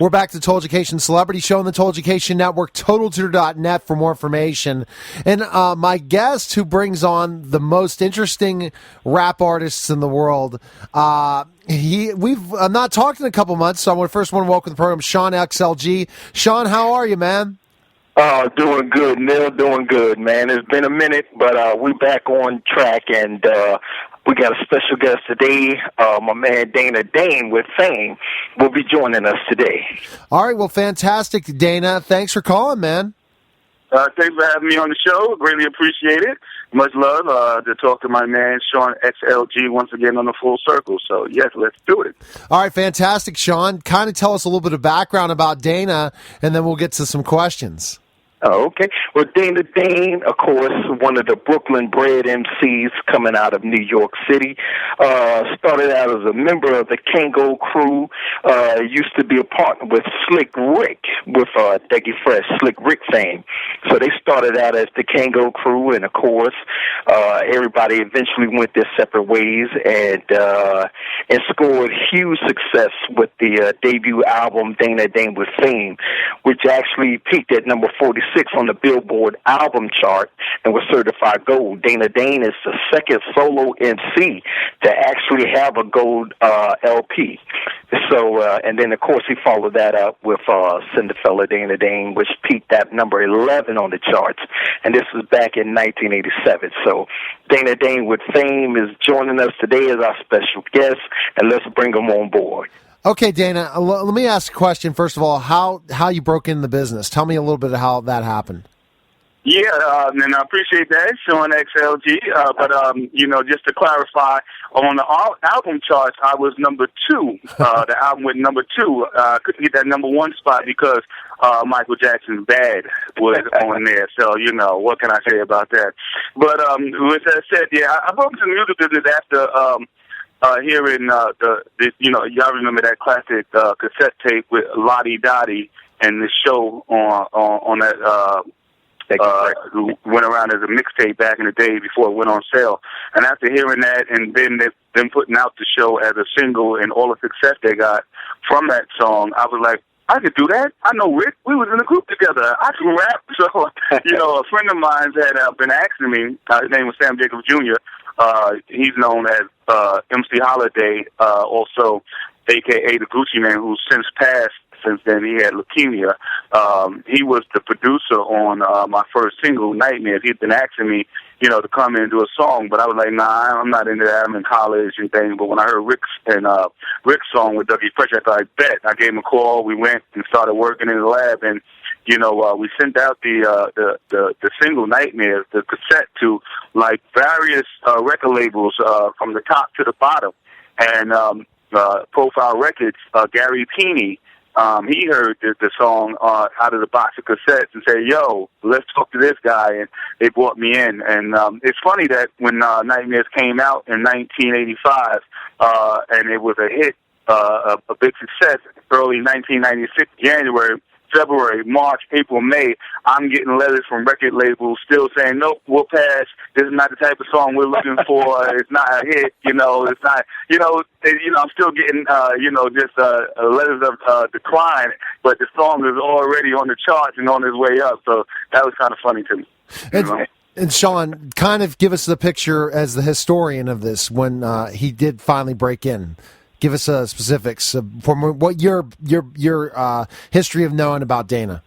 We're back to Told-Education Celebrity Show on the Told-Education Network, TotalTutor.net for more information. And my guest who brings on the most interesting rap artists in the world, we've not talked in a couple months, so I first want to welcome to the program Sean XLG. Sean, how are you, man? Doing good, Neil. Doing good, man. It's been a minute, but we're back on track, and we got a special guest today. My man Dana Dane with Fame will be joining us today. All right, well, fantastic, Dana. Thanks for calling, man. Thanks for having me on the show. Greatly appreciate it. Much love to talk to my man Sean XLG once again on the Full Circle. So, yes, let's do it. All right, fantastic, Sean. Kind of tell us a little bit of background about Dana, and then we'll get to some questions. Oh, okay. Well, Dana Dane, of course, one of the Brooklyn-bred MCs coming out of New York City. Started out as a member of the Kangol Crew. Used to be a partner with Slick Rick, with Dougie Fresh, Slick Rick fame. So they started out as the Kangol Crew, and, of course, everybody eventually went their separate ways and scored huge success with the debut album, Dana Dane with Fame, which actually peaked at number 46 on the Billboard album chart and was certified gold. Dana Dane is the second solo MC to actually have a gold LP. So, and then, of course, he followed that up with Cinderfella Dana Dane, which peaked at number 11 on the charts. And this was back in 1987. So Dana Dane with Fame is joining us today as our special guest, and let's bring him on board. Okay, Dana, let me ask a question. First of all, how you broke into the business. Tell me a little bit of how that happened. Yeah, and I appreciate that, Sean XLG. But just to clarify, on the album charts, I was number 2. The album went number 2. Couldn't get that number 1 spot because Michael Jackson's Bad was on there. So, what can I say about that? But with that said, yeah, I broke into the music business after hearing y'all remember that classic cassette tape with Lottie Dottie and the show on that went around as a mixtape back in the day before it went on sale. And after hearing that and then them putting out the show as a single and all the success they got from that song, I was like, I could do that. I know Rick. We was in a group together. I can rap. So, a friend of mine had been asking me. His name was Sam Jacobs Jr. He's known as MC Holiday, also a.k.a. the Gucci Man, who's since passed. Since then, he had leukemia. He was the producer on my first single, Nightmares. He'd been asking me, to come in and do a song, but I was like, nah, I'm not into that. I'm in college and things. But when I heard Rick's song with Dougie Fresh, I thought, I bet. I gave him a call. We went and started working in the lab, and we sent out the single Nightmares, the cassette, to like various record labels from the top to the bottom, and Profile Records, Gary Peeney. He heard the song out of the box of cassettes and said, yo, let's talk to this guy, and they brought me in. And it's funny that when Nightmares came out in 1985, and it was a hit, a big success, early 1996, January, February, March, April, May, I'm getting letters from record labels still saying, nope, we'll pass. This is not the type of song we're looking for. It's not a hit. It's not, I'm still getting, just letters of decline, but the song is already on the charts and on its way up. So that was kind of funny to me. And Sean, kind of give us the picture as the historian of this when he did finally break in. Give us specifics from what your history of knowing about Dana.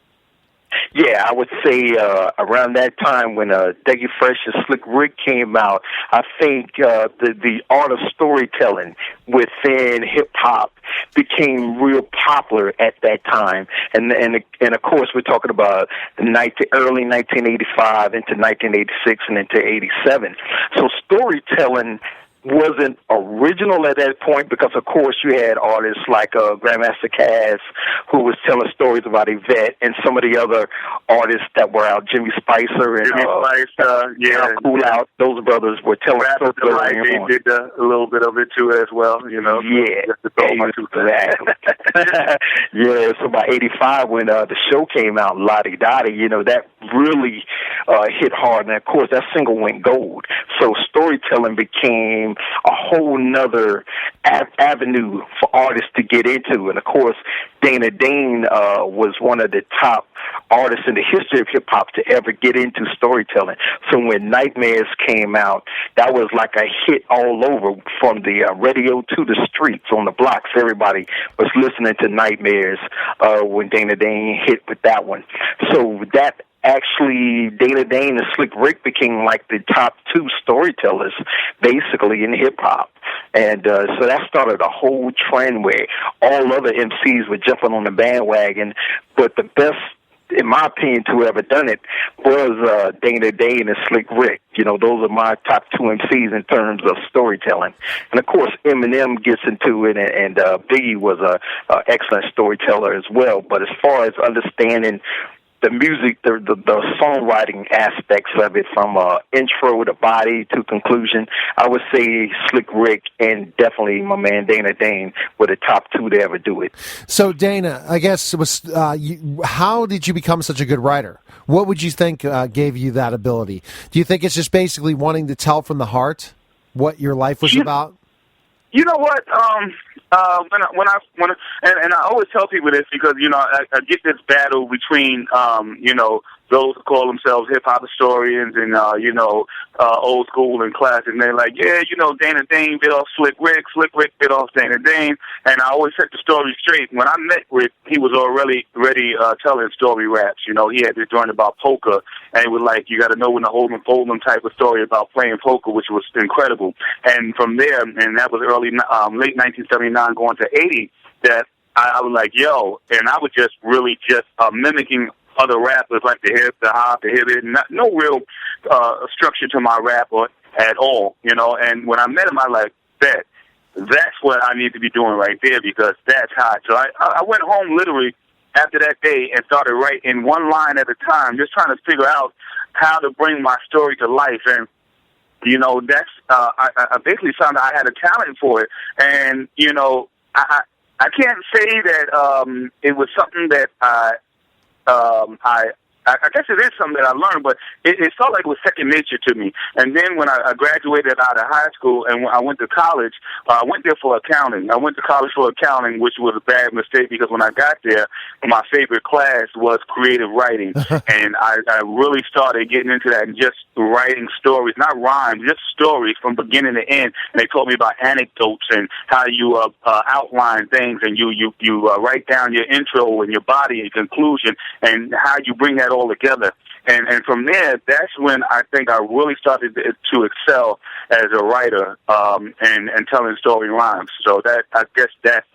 Yeah, I would say around that time when Dougie Fresh and Slick Rick came out, I think the art of storytelling within hip-hop became real popular at that time. And of course, we're talking about early 1985 into 1986 and into 87. So storytelling wasn't original at that point because, of course, you had artists like Grandmaster Caz, who was telling stories about Yvette, and some of the other artists that were out, Jimmy Spicer and Cool Out. Those brothers were telling stories. They did a little bit of it too, as well. Yeah, exactly. Yeah. So by '85, when the show came out, Lottie Dottie, that really hit hard, and of course that single went gold. So storytelling became a whole nother avenue for artists to get into, and of course Dana Dane was one of the top artists in the history of hip hop to ever get into storytelling. So when Nightmares came out, that was like a hit all over, from the radio to the streets, on the blocks. Everybody was listening to Nightmares when Dana Dane hit with that one. So that actually, Dana Dane and Slick Rick became like the top two storytellers, basically, in hip-hop. And so that started a whole trend where all other MCs were jumping on the bandwagon. But the best, in my opinion, to ever done it was Dana Dane and Slick Rick. You know, those are my top two MCs in terms of storytelling. And, of course, Eminem gets into it, and Biggie was a excellent storyteller as well. But as far as understanding the music, the songwriting aspects of it, from intro to body to conclusion, I would say Slick Rick and definitely my man Dana Dane were the top two to ever do it. So, Dana, I guess it was how did you become such a good writer? What would you think gave you that ability? Do you think it's just basically wanting to tell from the heart what your life was about? You know what? And I always tell people this because, you know, I get this battle between, you know, those who call themselves hip-hop historians and, you know, old school and classic. And they're like, yeah, you know, Dana Dane bit off Slick Rick bit off Dana Dane. And I always set the story straight. When I met Rick, he was already telling story raps. You know, he had this joint about poker, and it was like, you got to know when to hold them, fold them type of story about playing poker, which was incredible. And from there, and that was late 1979 going to 80, that I was like, yo, and I was just really mimicking other rappers, like the hip, the hop, the hip, no real structure to my rap at all, you know. And when I met him, I like, that's what I need to be doing right there, because that's hot. So I went home literally after that day and started writing one line at a time, just trying to figure out how to bring my story to life. And you know, that's I basically found out I had a talent for it. And you know, I can't say that it was something that I guess it is something that I learned, but it felt like it was second nature to me. And then when I graduated out of high school and when I went to college, I went there for accounting. I went to college for accounting, which was a bad mistake because when I got there, my favorite class was creative writing. And I really started getting into that and just writing stories, not rhymes, just stories from beginning to end. And they taught me about anecdotes and how you outline things, and you write down your intro and your body and conclusion and how you bring that all together. And from there, that's when I think I really started to excel as a writer and telling story rhymes. So that, I guess that's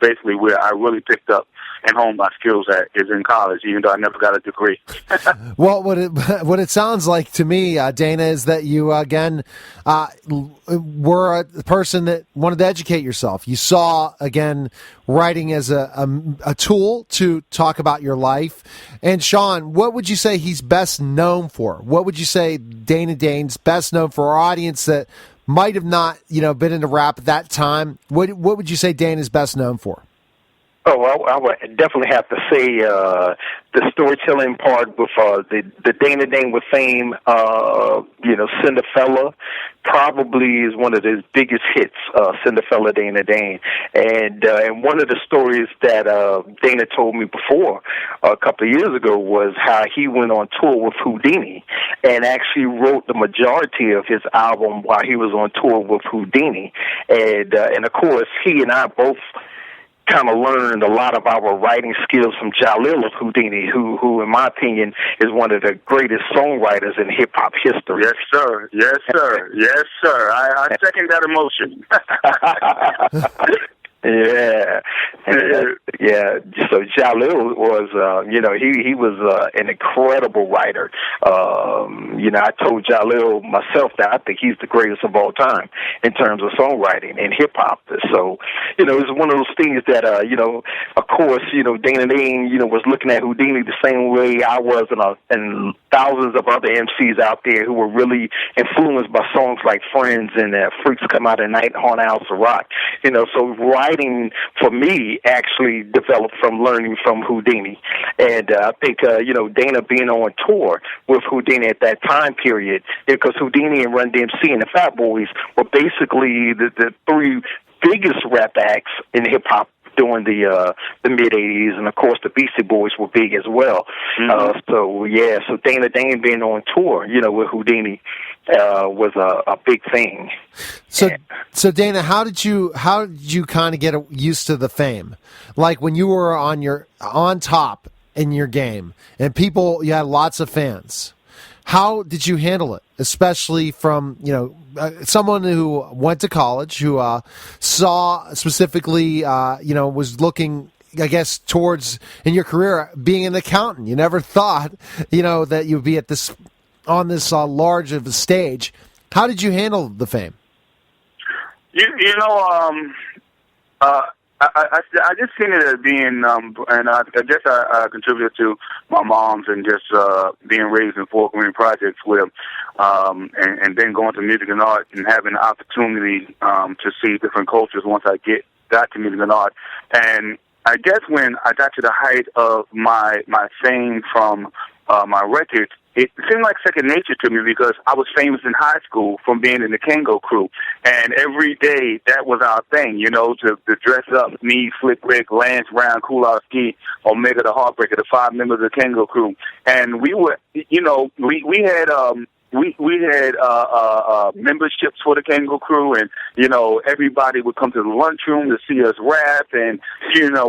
basically where I really picked up and honed my skills at, is in college, even though I never got a degree. Well, what it sounds like to me, Dana, is that you, again, were a person that wanted to educate yourself. You saw, again, writing as a tool to talk about your life. And Sean, what would you say he's best known for? What would you say Dana Dane's best known for our audience that might have not, been into rap at that time? What would you say Dana's best known for? Oh, well, I would definitely have to say the storytelling part with the Dana Dane with fame, Cinderfella probably is one of his biggest hits, Cinderfella Dana Dane. And one of the stories that Dana told me before a couple of years ago was how he went on tour with Houdini and actually wrote the majority of his album while he was on tour with Houdini. And of course, he and I both kind of learned a lot of our writing skills from Jalil of Houdini, who in my opinion is one of the greatest songwriters in hip hop history. Yes, sir. Yes, sir. Yes, sir. I second that emotion. Yeah. Yeah. So Jalil was, he was an incredible writer. I told Jalil myself that I think he's the greatest of all time in terms of songwriting and hip hop. So, it's one of those things that, of course, Dana Dane, was looking at Houdini the same way I was, and thousands of other MCs out there who were really influenced by songs like Friends and Freaks Come Out at Night, Haunted House of Rock. So writing writing for me actually developed from learning from Houdini. And I think, Dana being on tour with Houdini at that time period, because Houdini and Run DMC and the Fat Boys were basically the three biggest rap acts in hip-hop during the mid-'80s, and of course the Beastie Boys were big as well. Mm-hmm. So Dana Dane being on tour, with Houdini, was a big thing. So Dana, how did you kind of get used to the fame? Like when you were on top in your game, and you had lots of fans. How did you handle it, especially from someone who went to college, who saw specifically, was looking, I guess, towards in your career being an accountant? You never thought, that you'd be on this large of a stage. How did you handle the fame? I just seen it as being, and I guess I contributed to my mom's and just being raised in Fort Greene Projects with, and then going to music and art and having the opportunity to see different cultures once I got to music and art. And I guess when I got to the height of my fame from my records, it seemed like second nature to me because I was famous in high school from being in the Kangol Crew. And every day, that was our thing, to dress up, me, Slick Rick, Lance Brown, Kulowski, Omega the Heartbreaker, the 5 members of the Kangol Crew. And we were, we had memberships for the Kangol Crew, and everybody would come to the lunchroom to see us rap, and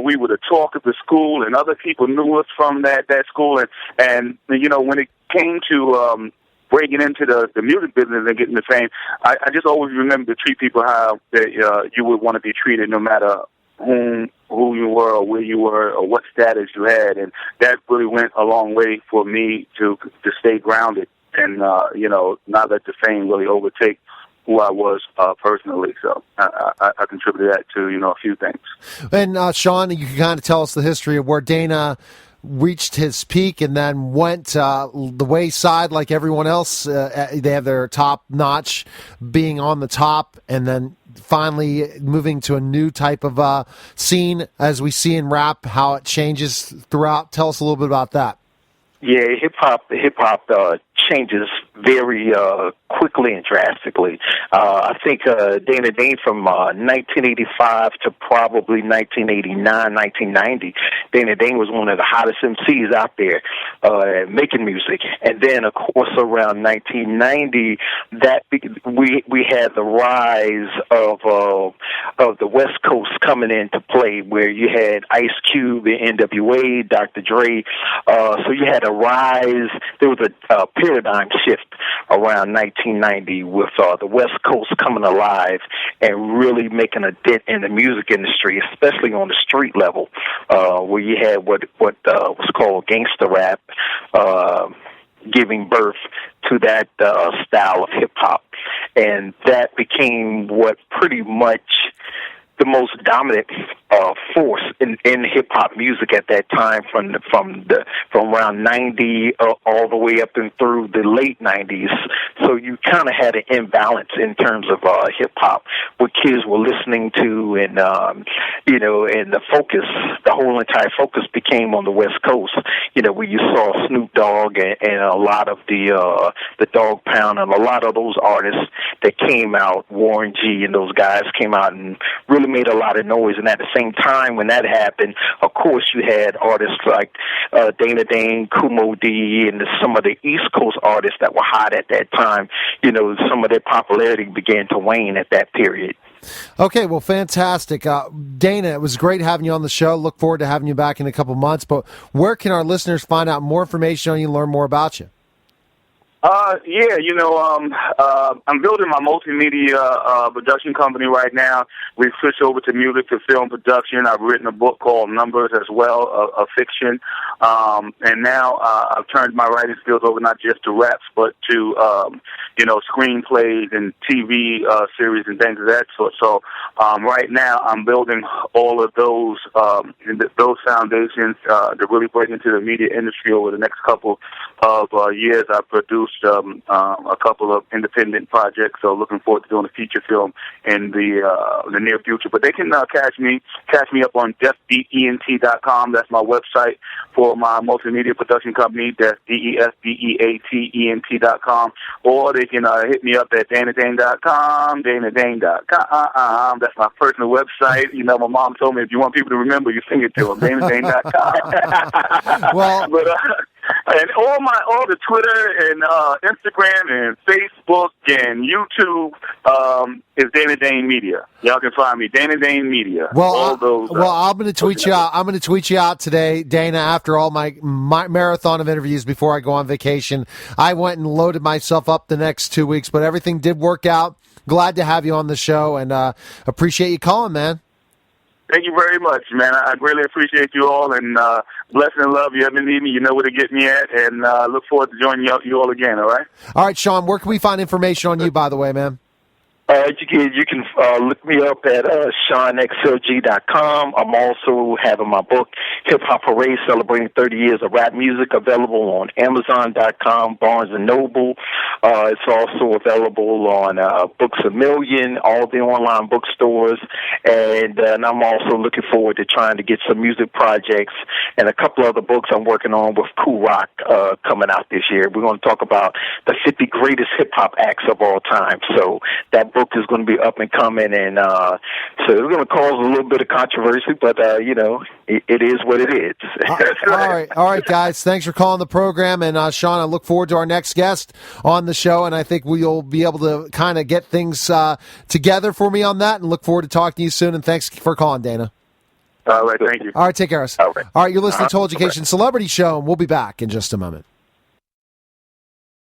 we were the talk of the school, and other people knew us from that school, and when it came to breaking into the music business and getting the fame, I just always remember to treat people how you would want to be treated, no matter who you were or where you were or what status you had, and that really went a long way for me to stay grounded. And, not let the fame really overtake who I was personally. So I contributed that to, a few things. And, Sean, you can kind of tell us the history of where Dana reached his peak and then went the wayside like everyone else. They have their top notch being on the top and then finally moving to a new type of scene as we see in rap, how it changes throughout. Tell us a little bit about that. Yeah, hip hop changes very quickly and drastically. I think Dana Dane from 1985 to probably 1989, 1990, Dana Dane was one of the hottest MCs out there making music. And then, of course, around 1990, we had the rise of the West Coast coming into play, where you had Ice Cube, and NWA, Dr. Dre. So you had a rise. There was a paradigm shift around 1990 with the West Coast coming alive and really making a dent in the music industry, especially on the street level, where you had what was called gangster rap, giving birth to that style of hip-hop. And that became what pretty much the most dominant force in hip-hop music at that time, from around 90 all the way up and through the late 90s. So you kind of had an imbalance in terms of hip-hop, what kids were listening to, and and the whole entire focus became on the West Coast, where you saw Snoop Dogg and a lot of the Dog Pound and a lot of those artists that came out, Warren G and those guys came out and really made a lot of noise. And at the same time when that happened, of course, you had artists like Dana Dane, Kumo D, and some of the East Coast artists that were hot at that time. Some of their popularity began to wane at that period. Okay, well, fantastic. Dana, it was great having you on the show. Look forward to having you back in a couple months. But where can our listeners find out more information on you and learn more about you? I'm building my multimedia production company right now. We've switched over to music to film production. I've written a book called Numbers as well, a fiction. And now I've turned my writing skills over not just to raps, but to screenplays and TV series and things of that sort. So right now I'm building all of those foundations to really break into the media industry over the next couple of years. I've produced a couple of independent projects, so looking forward to doing a feature film in the near future. But they can catch me up on DefBeatEnt.com. That's my website for my multimedia production company. That's DefBeatEnt.com. Or they can hit me up at DanaDane.com, DanaDane.com. That's my personal website. You know, my mom told me if you want people to remember, you sing it to them, DanaDane.com. Well, but and all the Twitter and Instagram and Facebook and YouTube is Dana Dane Media. Y'all can find me, Dana Dane Media. Well, all those, I'm going to tweet you out. I'm going to tweet you out today, Dana. After all my marathon of interviews before I go on vacation, I went and loaded myself up the next 2 weeks, but everything did work out. Glad to have you on the show, and appreciate you calling, man. Thank you very much, man. I greatly appreciate you all, and blessing and love. You ever need me, you know where to get me at, and look forward to joining you all again, all right? All right, Sean, where can we find information on you, by the way, man? You can look me up at SeanXLG.com. I'm also having my book, Hip Hop Parade, celebrating 30 years of rap music, available on Amazon.com, Barnes & Noble. It's also available on Books A Million, all the online bookstores. And I'm also looking forward to trying to get some music projects and a couple other books I'm working on with Cool Rock coming out this year. We're going to talk about the 50 greatest hip-hop acts of all time. So that book is going to be up and coming, and so it's going to cause a little bit of controversy, but it is what it is. All right, guys. Thanks for calling the program, and Sean, I look forward to our next guest on the show, and I think we'll be able to kind of get things together for me on that, and look forward to talking to you soon. And thanks for calling, Dana. All right, thank you. All right, take care. All right, you're listening to Total Education Celebrity Show, and we'll be back in just a moment.